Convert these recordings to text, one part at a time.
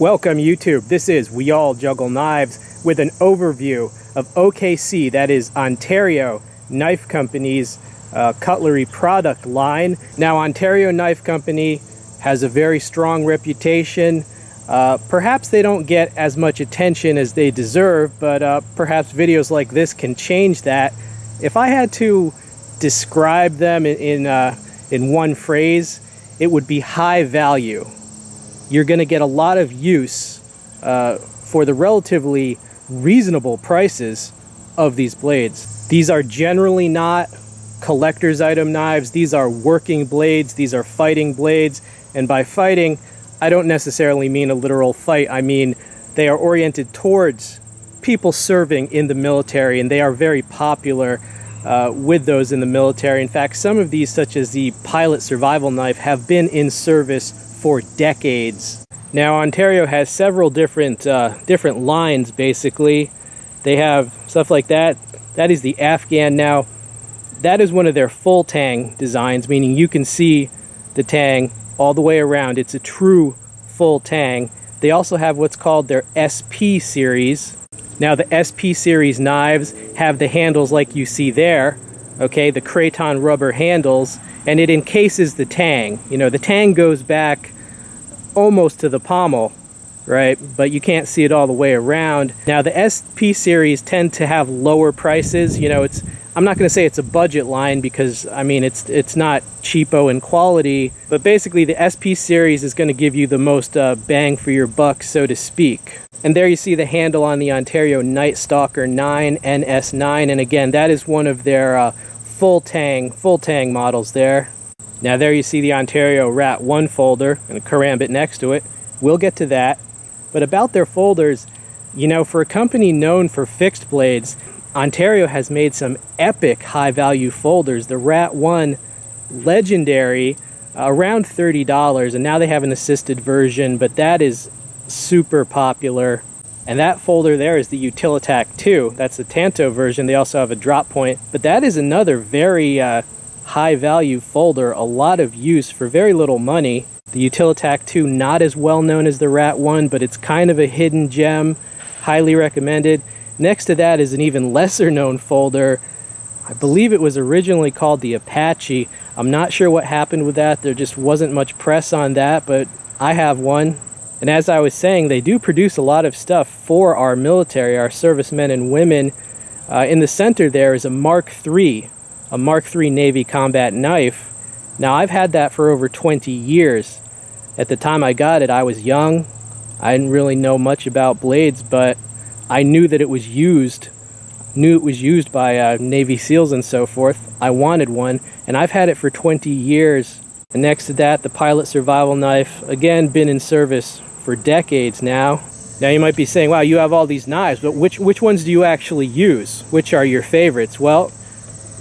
Welcome YouTube, this is We All Juggle Knives with an overview of OKC, that is Ontario Knife Company's cutlery product line. Now Ontario Knife Company has a very strong reputation. Perhaps they don't get as much attention as they deserve, but perhaps videos like this can change that. If I had to describe them in one phrase, it would be high value. You're going to get a lot of use for the relatively reasonable prices of these blades. These are generally not collector's item knives. These are working blades. These are fighting blades. And by fighting, I don't necessarily mean a literal fight. I mean they are oriented towards people serving in the military, and they are very popular with those in the military. In fact, some of these, such as the pilot survival knife, have been in service for decades. Now Ontario has several different lines. Basically they have stuff like that. That is the Afghan. Now that is one of their full tang designs, meaning you can see the tang all the way around. It's a true full tang. They also have what's called their SP series. Now the SP series knives have the handles like you see there, okay, the craton rubber handles, and it encases the tang. You know, the tang goes back almost to the pommel, right? But you can't see it all the way around. Now the SP series tend to have lower prices. You know, I'm not going to say it's a budget line, because I mean it's not cheapo in quality, but basically the SP series is going to give you the most bang for your buck, so to speak. And there you see the handle on the Ontario Night Stalker 9 NS9, and again that is one of their full tang models there. Now there you see the Ontario RAT1 folder and a Karambit next to it. We'll get to that. But about their folders, you know, for a company known for fixed blades, Ontario has made some epic high value folders. The RAT1 legendary, around $30, and now they have an assisted version, but that is super popular. And that folder there is the Utilitac 2. That's the Tanto version. They also have a drop point, but that is another very high value folder, a lot of use for very little money. The Utilitac 2, not as well known as the RAT1, but it's kind of a hidden gem, highly recommended. Next to that is an even lesser known folder. I believe it was originally called the Apache. I'm not sure what happened with that. There just wasn't much press on that, but I have one. And as I was saying, they do produce a lot of stuff for our military, our servicemen and women. In the center there is a Mark III Navy combat knife. Now I've had that for over 20 years. At the time I got it, I was young. I didn't really know much about blades, but I knew that it was used. Knew it was used by Navy SEALs and so forth. I wanted one, and I've had it for 20 years. And next to that, the pilot survival knife, again, been in service for decades now. Now you might be saying, wow, you have all these knives, but which ones do you actually use? Which are your favorites? Well,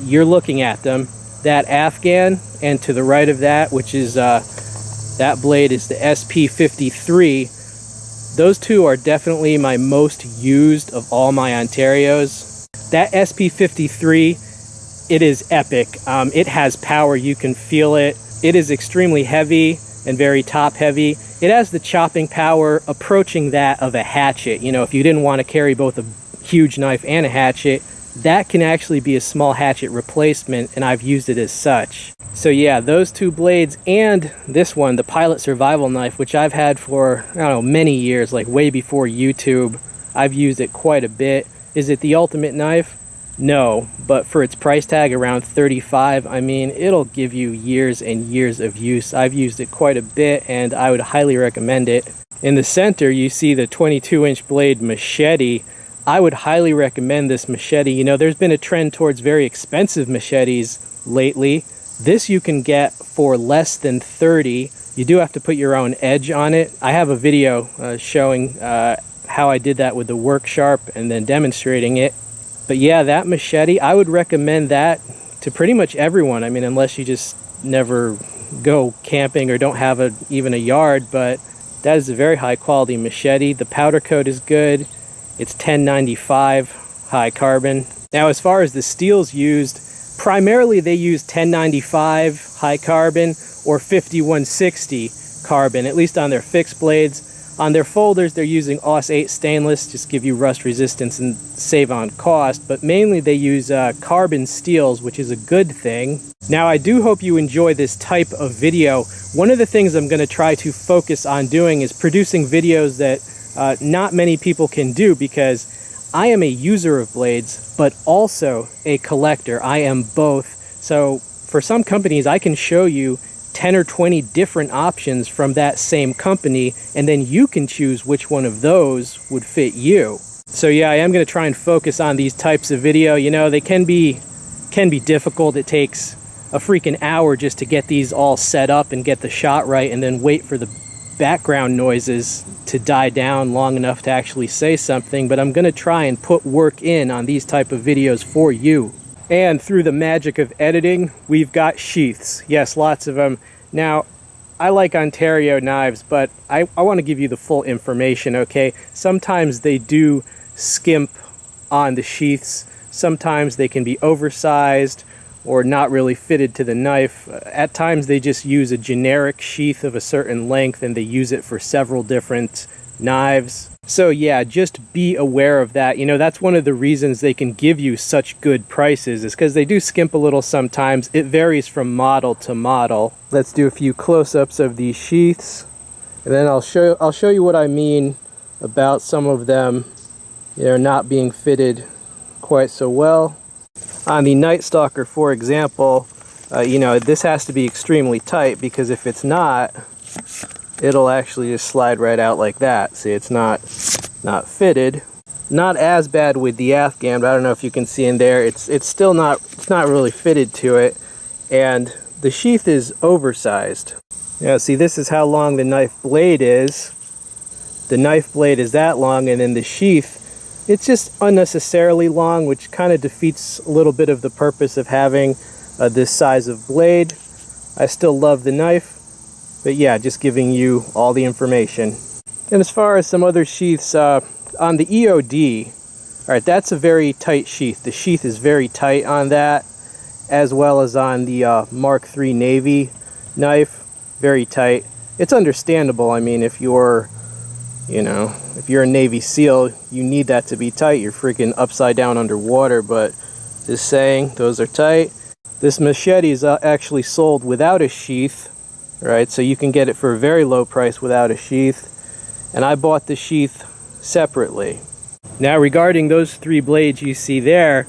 you're looking at them. That Afghan, and to the right of that, which is that blade, is the SP53. Those two are definitely my most used of all my Ontarios. That SP53, it is epic. It has power. You can feel it. It is extremely heavy and very top heavy. It has the chopping power approaching that of a hatchet. You know, if you didn't want to carry both a huge knife and a hatchet, that can actually be a small hatchet replacement, and I've used it as such. So yeah, those two blades and this one, the pilot survival knife, which I've had for, I don't know, many years, like way before YouTube. I've used it quite a bit. Is it the ultimate knife? No, but for its price tag around $35, I mean, it'll give you years and years of use. I've used it quite a bit, and I would highly recommend it. In the center, you see the 22-inch blade machete. I would highly recommend this machete. You know, there's been a trend towards very expensive machetes lately. This you can get for less than $30. You do have to put your own edge on it. I have a video showing how I did that with the work sharp and then demonstrating it. But yeah, that machete, I would recommend that to pretty much everyone. I mean, unless you just never go camping or don't have even a yard, but that is a very high quality machete. The powder coat is good. It's 1095 high carbon. Now, as far as the steels used, primarily they use 1095 high carbon or 5160 carbon, at least on their fixed blades. On their folders, they're using AUS 8 stainless, just give you rust resistance and save on cost, but mainly they use carbon steels, which is a good thing. Now, I do hope you enjoy this type of video. One of the things I'm going to try to focus on doing is producing videos that not many people can do, because I am a user of blades, but also a collector. I am both. So for some companies, I can show you 10 or 20 different options from that same company, and then you can choose which one of those would fit you. So yeah, I am going to try and focus on these types of video. You know, they can be difficult. It takes a freaking hour just to get these all set up and get the shot right, and then wait for the background noises to die down long enough to actually say something. But I'm going to try and put work in on these type of videos for you. And through the magic of editing, we've got sheaths. Yes, lots of them. Now, I like Ontario knives, but I want to give you the full information, okay? Sometimes they do skimp on the sheaths. Sometimes they can be oversized or not really fitted to the knife. At times, they just use a generic sheath of a certain length, and they use it for several different knives. So yeah, just be aware of that. You know, that's one of the reasons they can give you such good prices, is because they do skimp a little sometimes. It varies from model to model. Let's do a few close-ups of these sheaths, and then I'll show you what I mean about some of them, you know, not being fitted quite so well. On the Night Stalker, for example, you know, this has to be extremely tight, because if it's not, it'll actually just slide right out like that. See, it's not fitted. Not as bad with the Afghan, but I don't know if you can see in there, it's still not, it's not really fitted to it, and the sheath is oversized. Now see, this is how long the knife blade is. The knife blade is that long, and then the sheath, it's just unnecessarily long, which kind of defeats a little bit of the purpose of having this size of blade. I still love the knife, but yeah, just giving you all the information. And as far as some other sheaths, on the EOD, all right, that's a very tight sheath. The sheath is very tight on that, as well as on the Mark III Navy knife, very tight. It's understandable. I mean, if you're, you know, if you're a Navy SEAL, you need that to be tight. You're freaking upside down underwater, but just saying, those are tight. This machete is actually sold without a sheath. Right, so you can get it for a very low price without a sheath, and I bought the sheath separately. Now, regarding those three blades you see there,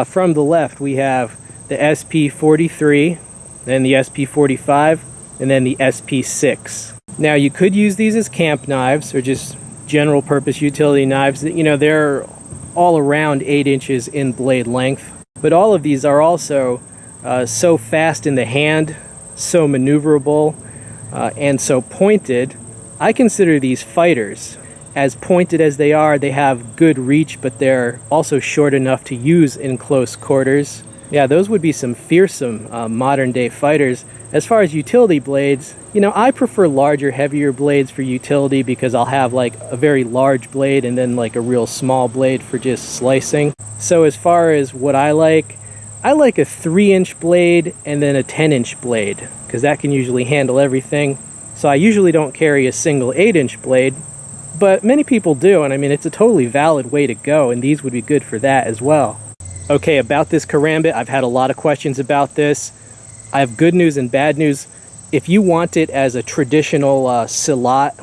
from the left we have the SP43, then the SP45, and then the SP6. Now, you could use these as camp knives or just general purpose utility knives. You know, they're all around 8 inches in blade length, but all of these are also so fast in the hand, so maneuverable, and so pointed. I consider these fighters. As pointed as they are, they have good reach, but they're also short enough to use in close quarters. Yeah, those would be some fearsome modern day fighters. As far as utility blades, you know, I prefer larger, heavier blades for utility, because I'll have like a very large blade and then like a real small blade for just slicing. So as far as what I like a 3-inch blade and then a 10-inch blade, because that can usually handle everything. So I usually don't carry a single 8-inch blade, but many people do, and I mean, it's a totally valid way to go, and these would be good for that as well. Okay, about this Karambit, I've had a lot of questions about this. I have good news and bad news. If you want it as a traditional silat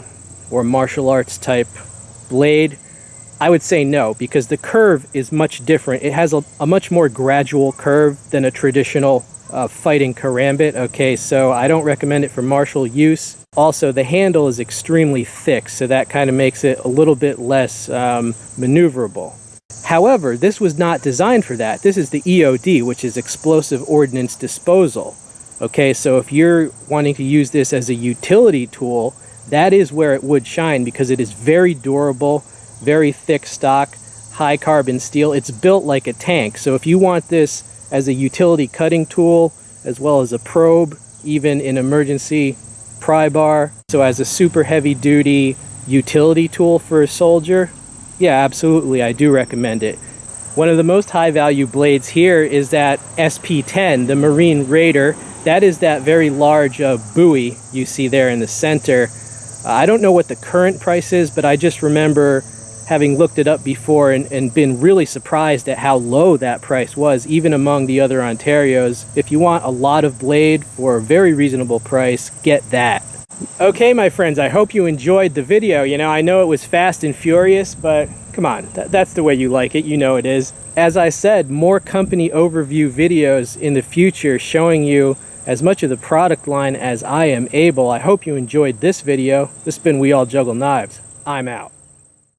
or martial arts type blade, I would say no, because the curve is much different. It has a much more gradual curve than a traditional fighting Karambit. Okay, so I don't recommend it for martial use. Also, the handle is extremely thick, so that kind of makes it a little bit less maneuverable. However, this was not designed for that. This is the EOD, which is Explosive Ordnance Disposal. Okay, so if you're wanting to use this as a utility tool, that is where it would shine, because it is very durable, very thick stock, high carbon steel. It's built like a tank. So if you want this as a utility cutting tool, as well as a probe, even in emergency pry bar, so as a super heavy duty utility tool for a soldier, yeah, absolutely, I do recommend it. One of the most high value blades here is that SP10, the Marine Raider. That is that very large buoy you see there in the center. I don't know what the current price is, but I just remember having looked it up before and been really surprised at how low that price was, even among the other Ontarios. If you want a lot of blade for a very reasonable price, get that. Okay, my friends, I hope you enjoyed the video. You know, I know it was fast and furious, but come on, that's the way you like it. You know it is. As I said, more company overview videos in the future showing you as much of the product line as I am able. I hope you enjoyed this video. This has been We All Juggle Knives. I'm out.